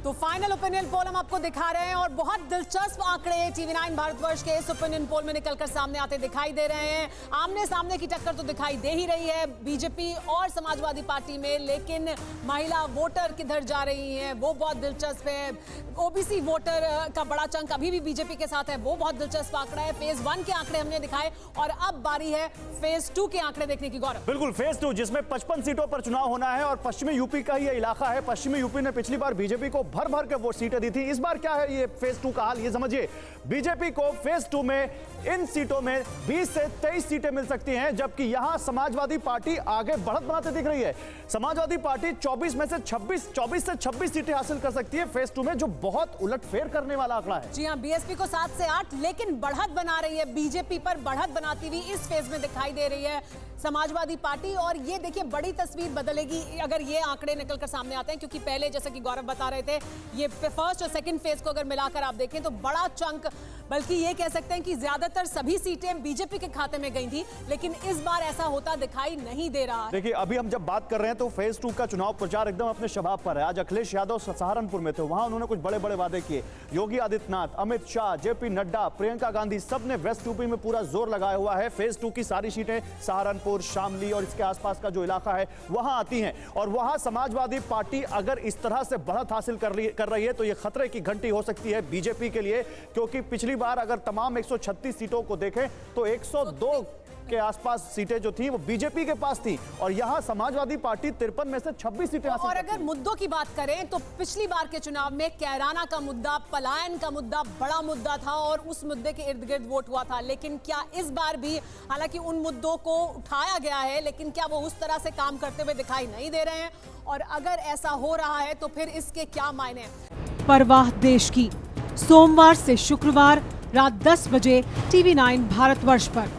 तो final opinion poll हम आपको दिखा रहे हैं और बहुत दिलचस्प आंकड़े टीवी9 भारतवर्ष के इस ओपिनियन पोल में निकलकर सामने आते दिखाई दे रहे हैं। आमने सामने की टक्कर तो दिखाई दे ही रही है बीजेपी और समाजवादी पार्टी में, लेकिन महिला वोटर किधर जा रही हैं वो बहुत दिलचस्प है। ओबीसी वोटर का बड़ा चंक अभी भी बीजेपी के साथ है, वो बहुत दिलचस्प आंकड़ा है। फेज 1 के आंकड़े हमने दिखाए और अब बारी है फेज 2 के आंकड़े देखने की। गौरव, बिल्कुल फेज 2 जिसमें 55 सीटों पर चुनाव होना है और पश्चिमी यूपी का ये इलाका है। पश्चिमी यूपी ने पिछली बार बीजेपी को भर भर के वोट सीटें दी थी। इस बार क्या है ये फेज 2 का हाल, ये समझिए। बीजेपी को फेज 2 में इन सीटों में 20 से 23 सीटें मिल सकती हैं, जबकि यहां समाजवादी पार्टी आगे बढ़त बनाते दिख रही है। समाजवादी पार्टी 24 से 26 सीटें हासिल कर सकती है फेज 2 में, जो बहुत उलटफेर करने वाला आंकड़ा है। जी हां, बीएसपी को 7 से 8, लेकिन बढ़त बना रही है बीजेपी पर, बढ़त बनाती हुई इस फेज में दिखाई दे रही है समाजवादी पार्टी। और ये देखिए बड़ी तस्वीर बदलेगी अगर ये आंकड़े निकलकर सामने आते हैं, क्योंकि पहले जैसे कि गौरव बता रहे थे ये फर्स्ट और सेकंड फेज को अगर मिलाकर आप देखें तो बड़ा चंक, बल्कि ये कह सकते हैं कि ज्यादातर सभी सीटें बीजेपी के खाते में गई थी, लेकिन इस बार ऐसा होता दिखाई नहीं दे रहा है। देखिए अभी हम जब बात कर रहे हैं तो फेज 2 का चुनाव प्रचार एकदम अपने शबाब पर है। आज अखिलेश यादव सहारनपुर में थे, वहां उन्होंने कुछ बड़े बड़े वादे किए। योगी आदित्यनाथ, अमित शाह, जेपी नड्डा, प्रियंका गांधी, सबने वेस्ट यूपी में पूरा जोर लगाया हुआ है। फेज 2 की सारी सीटें सहारनपुर, शामली और इसके आसपास का जो इलाका है वहां आती हैं, और वहां समाजवादी पार्टी अगर इस तरह से बढ़त हासिल कर रही है तो यह खतरे की घंटी हो सकती है बीजेपी के लिए, क्योंकि पिछली बार अगर तमाम 136 सीटों को देखें तो 102 के आसपास सीटें जो थी वो बीजेपी के पास थी, और यहां समाजवादी पार्टी 53 में से 26 सीटें हासिल। और अगर मुद्दों की बात करें तो पिछली बार के चुनाव में कैराना का मुद्दा, पलायन का मुद्दा बड़ा मुद्दा था और उस मुद्दे के इर्द गिर्द वोट हुआ था। लेकिन क्या इस बार भी, हालांकि उन मुद्दों को उठाया गया है, लेकिन क्या वो उस तरह से काम करते हुए दिखाई नहीं दे रहे हैं? और अगर ऐसा हो रहा है तो फिर इसके क्या मायने हैं? परवाह देश की, सोमवार से शुक्रवार रात 10 बजे टीवी9 भारतवर्ष पर।